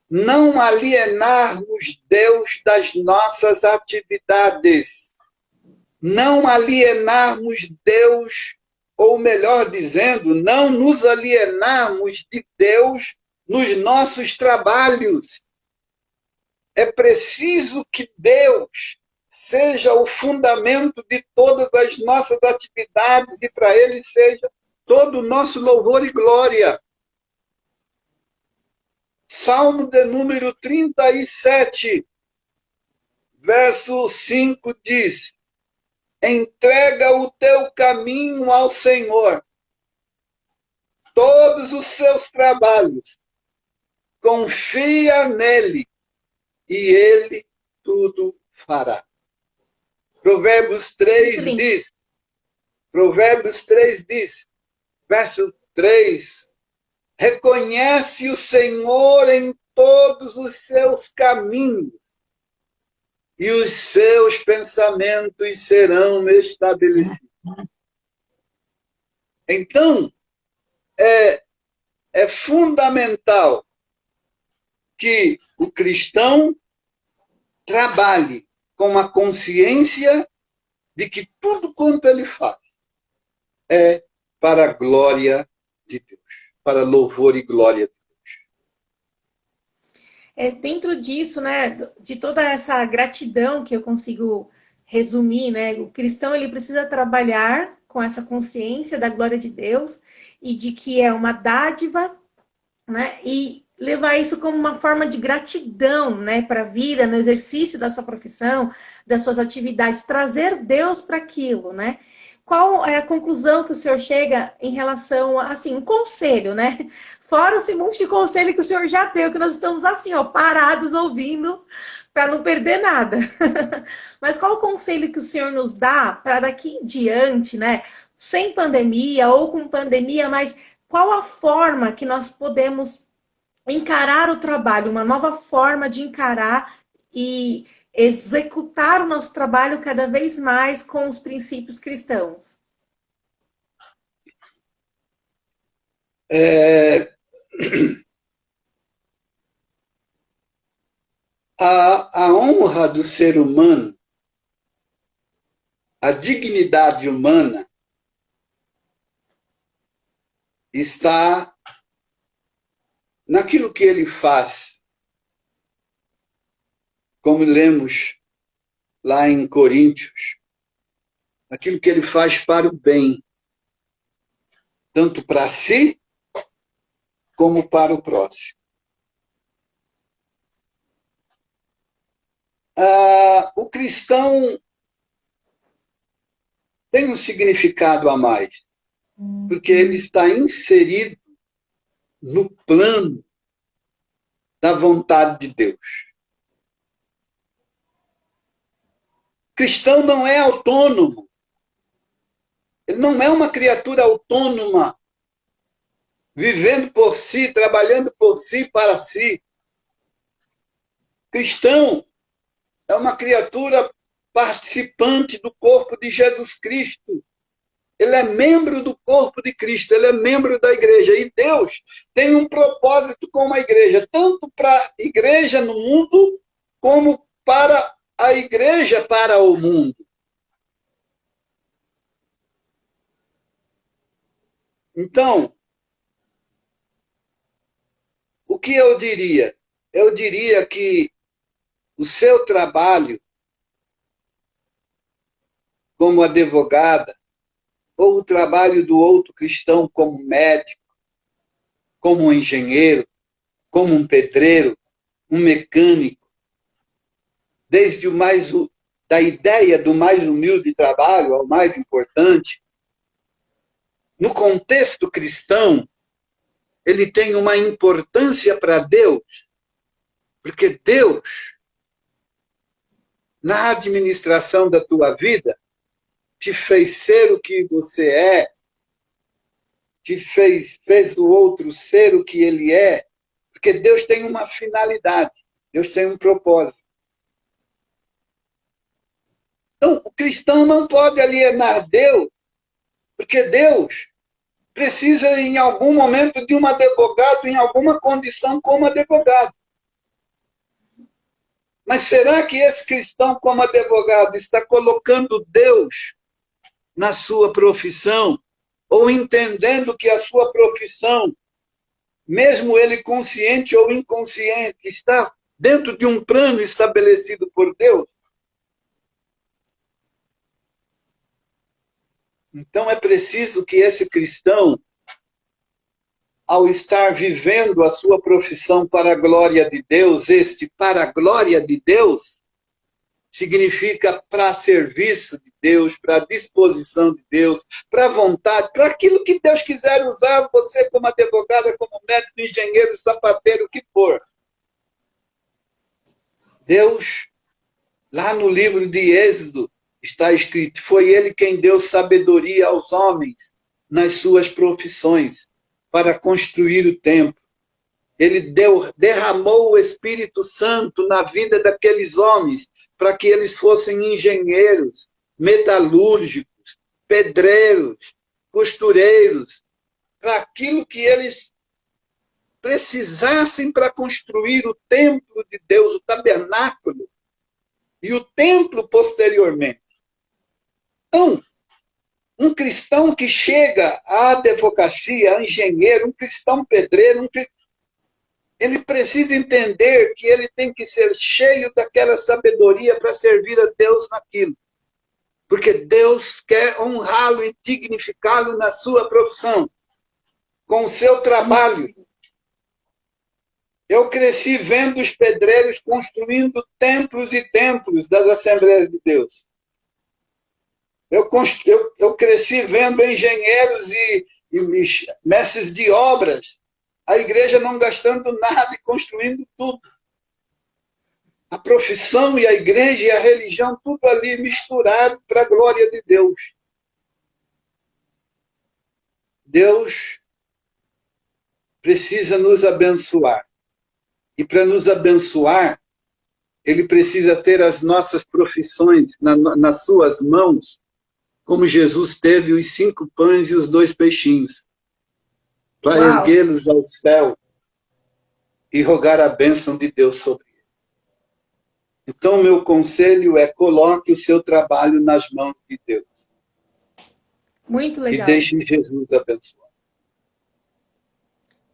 não alienarmos Deus das nossas atividades. Não alienarmos Deus, ou melhor dizendo, não nos alienarmos de Deus nos nossos trabalhos. É preciso que Deus seja o fundamento de todas as nossas atividades e para Ele seja todo o nosso louvor e glória. Salmo de número 37, verso 5 diz: entrega o teu caminho ao Senhor, todos os seus trabalhos, confia nele e ele tudo fará. Provérbios 3 diz, verso 3, reconhece o Senhor em todos os seus caminhos e os seus pensamentos serão estabelecidos. Então, é fundamental que o cristão trabalhe com a consciência de que tudo quanto ele faz é para a glória de Deus, para louvor e glória de Deus. Dentro disso, né, de toda essa gratidão que eu consigo resumir, né, o cristão ele precisa trabalhar com essa consciência da glória de Deus e de que é uma dádiva, né, e levar isso como uma forma de gratidão, né, para a vida, no exercício da sua profissão, das suas atividades, trazer Deus para aquilo, né? Qual é a conclusão que o senhor chega em relação a, assim, um conselho, né? Fora esse monte de conselho que o senhor já deu, que nós estamos assim, ó, parados ouvindo para não perder nada. Mas qual o conselho que o senhor nos dá para daqui em diante, né? Sem pandemia ou com pandemia, mas qual a forma que nós podemos encarar o trabalho, uma nova forma de encarar e executar o nosso trabalho cada vez mais com os princípios cristãos? A honra do ser humano, a dignidade humana, está naquilo que ele faz. Como lemos lá em Coríntios, aquilo que ele faz para o bem, tanto para si, como para o próximo. O cristão tem um significado a mais, porque ele está inserido no plano da vontade de Deus. O cristão não é autônomo. Ele não é uma criatura autônoma, vivendo por si, trabalhando por si, para si. Cristão é uma criatura participante do corpo de Jesus Cristo. Ele é membro do corpo de Cristo, ele é membro da igreja. E Deus tem um propósito com a igreja, tanto para a igreja no mundo, como para a igreja para o mundo. Então, o que eu diria? Eu diria que o seu trabalho como advogada, ou o trabalho do outro cristão como médico, como um engenheiro, como um pedreiro, um mecânico, desde da ideia do mais humilde trabalho ao mais importante, no contexto cristão, ele tem uma importância para Deus, porque Deus, na administração da tua vida, te fez ser o que você é, te fez do outro ser o que ele é, porque Deus tem uma finalidade, Deus tem um propósito. Então, o cristão não pode alienar Deus, porque Deus precisa, em algum momento, de um advogado, em alguma condição, como advogado. Mas será que esse cristão, como advogado, está colocando Deus na sua profissão, ou entendendo que a sua profissão, mesmo ele consciente ou inconsciente, está dentro de um plano estabelecido por Deus? Então é preciso que esse cristão, ao estar vivendo a sua profissão para a glória de Deus, para a glória de Deus, significa para serviço de Deus, para a disposição de Deus, para a vontade, para aquilo que Deus quiser usar você como advogada, como médico, engenheiro, sapateiro, o que for. Deus, lá no livro de Êxodo, está escrito, foi ele quem deu sabedoria aos homens nas suas profissões para construir o templo. Ele derramou o Espírito Santo na vida daqueles homens para que eles fossem engenheiros, metalúrgicos, pedreiros, costureiros, para aquilo que eles precisassem para construir o templo de Deus, o tabernáculo, e o templo posteriormente. Então, um cristão que chega à advocacia, a engenheiro, um cristão pedreiro, ele precisa entender que ele tem que ser cheio daquela sabedoria para servir a Deus naquilo. Porque Deus quer honrá-lo e dignificá-lo na sua profissão, com o seu trabalho. Eu cresci vendo os pedreiros construindo templos e templos das Assembleias de Deus. Eu cresci vendo engenheiros e mestres de obras, a igreja não gastando nada e construindo tudo. A profissão e a igreja e a religião, tudo ali misturado para a glória de Deus. Deus precisa nos abençoar. E para nos abençoar, ele precisa ter as nossas profissões nas suas mãos, como Jesus teve os 5 pães e os 2 peixinhos, para erguê-los ao céu e rogar a bênção de Deus sobre ele. Então, meu conselho é: coloque o seu trabalho nas mãos de Deus. Muito legal. E deixe Jesus abençoar.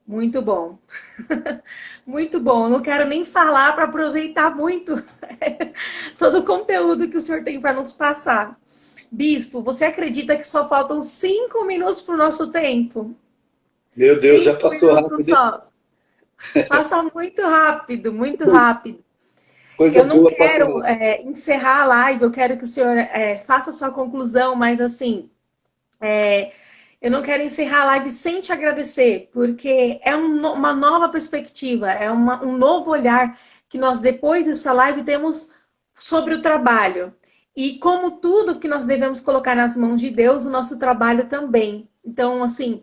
Muito bom. Muito bom. Não quero nem falar para aproveitar muito todo o conteúdo que o senhor tem para nos passar. Bispo, você acredita que só faltam 5 minutos para o nosso tempo? Meu Deus, já Cinco passou minutos rápido, hein? só. Passa muito rápido, muito rápido. Coisa Eu não boa passou quero rápido. encerrar a live, eu quero que o senhor faça a sua conclusão, mas assim, eu não quero encerrar a live sem te agradecer, porque é uma nova perspectiva, é um novo olhar que nós, depois dessa live, temos sobre o trabalho. E como tudo que nós devemos colocar nas mãos de Deus, o nosso trabalho também. Então, assim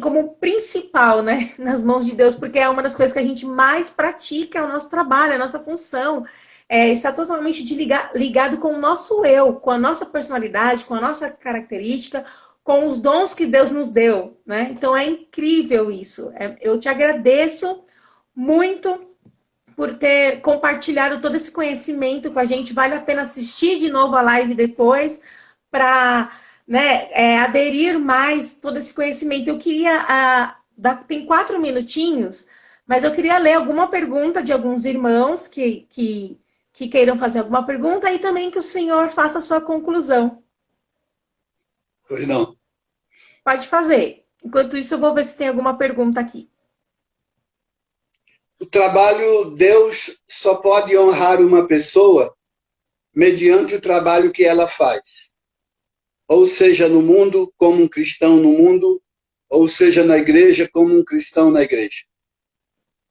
como principal, né, nas mãos de Deus, porque é uma das coisas que a gente mais pratica, é o nosso trabalho, a nossa função. Está totalmente ligado com o nosso eu, com a nossa personalidade, com a nossa característica, com os dons que Deus nos deu, né? Então é incrível isso. Eu te agradeço muito por ter compartilhado todo esse conhecimento com a gente. Vale a pena assistir de novo a live depois para, né, aderir mais todo esse conhecimento. Eu queria, tem 4 minutinhos, mas eu queria ler alguma pergunta de alguns irmãos que queiram fazer alguma pergunta e também que o senhor faça a sua conclusão. Pois não. Pode fazer. Enquanto isso, eu vou ver se tem alguma pergunta aqui. O trabalho, Deus só pode honrar uma pessoa mediante o trabalho que ela faz. Ou seja, no mundo, como um cristão no mundo, ou seja, na igreja, como um cristão na igreja.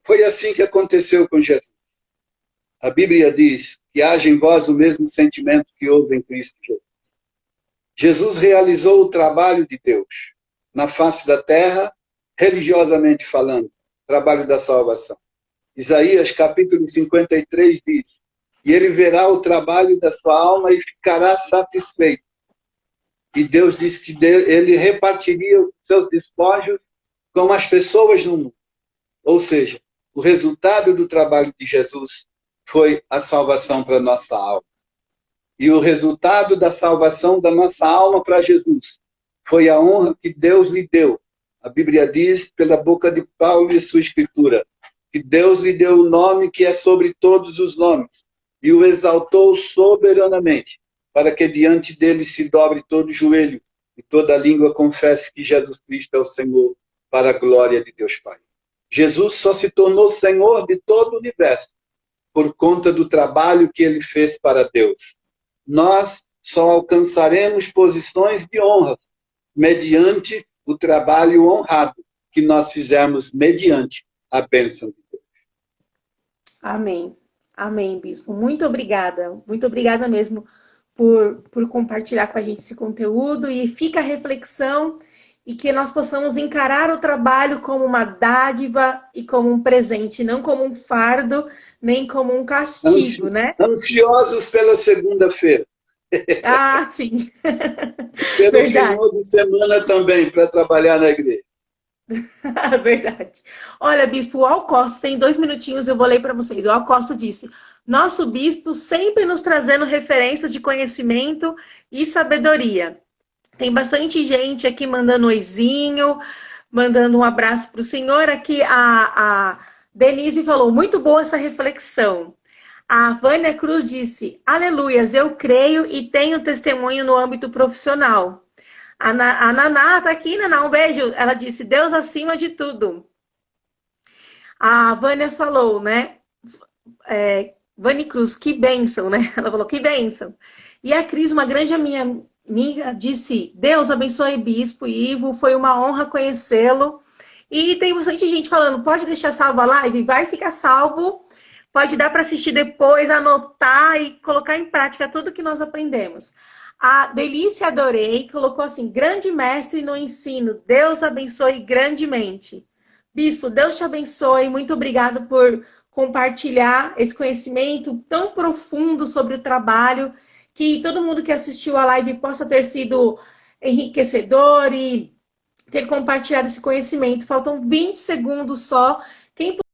Foi assim que aconteceu com Jesus. A Bíblia diz que haja em vós o mesmo sentimento que houve em Cristo Jesus. Jesus realizou o trabalho de Deus na face da terra, religiosamente falando, trabalho da salvação. Isaías capítulo 53 diz: e ele verá o trabalho da sua alma e ficará satisfeito. E Deus disse que ele repartiria os seus despojos com as pessoas no mundo. Ou seja, o resultado do trabalho de Jesus foi a salvação para a nossa alma. E o resultado da salvação da nossa alma para Jesus foi a honra que Deus lhe deu. A Bíblia diz, pela boca de Paulo e sua escritura, que Deus lhe deu o nome que é sobre todos os nomes e o exaltou soberanamente, para que diante dele se dobre todo joelho e toda língua confesse que Jesus Cristo é o Senhor, para a glória de Deus Pai. Jesus só se tornou Senhor de todo o universo por conta do trabalho que ele fez para Deus. Nós só alcançaremos posições de honra mediante o trabalho honrado que nós fizermos mediante a bênção de Deus. Amém. Amém, Bispo. Muito obrigada. Muito obrigada mesmo por compartilhar com a gente esse conteúdo. E fica a reflexão e que nós possamos encarar o trabalho como uma dádiva e como um presente, não como um fardo, nem como um castigo, né? Ansiosos pela segunda-feira. Ah, sim. Pelo Verdade. final de semana também, para trabalhar na igreja. Verdade. Olha, Bispo, o Alcosta, tem 2 minutinhos, eu vou ler para vocês. O Alcosta disse: nosso bispo sempre nos trazendo referências de conhecimento e sabedoria. Tem bastante gente aqui mandando um oizinho, mandando um abraço para o senhor. Aqui a Denise falou: muito boa essa reflexão. A Vânia Cruz disse: aleluias, eu creio e tenho testemunho no âmbito profissional. A Naná tá aqui, Naná, um beijo. Ela disse: Deus acima de tudo. A Vânia falou, né? Vânia Cruz, que bênção, né? Ela falou: que bênção. E a Cris, uma grande minha amiga, disse: Deus abençoe Bispo Ivo, foi uma honra conhecê-lo. E tem bastante gente falando: pode deixar salvo a live? Vai ficar salvo. Pode dar para assistir depois, anotar e colocar em prática tudo que nós aprendemos. A Delícia Adorei colocou assim: grande mestre no ensino, Deus abençoe grandemente. Bispo, Deus te abençoe, muito obrigado por compartilhar esse conhecimento tão profundo sobre o trabalho, que todo mundo que assistiu a live possa ter sido enriquecedor e ter compartilhado esse conhecimento. Faltam 20 segundos só. Quem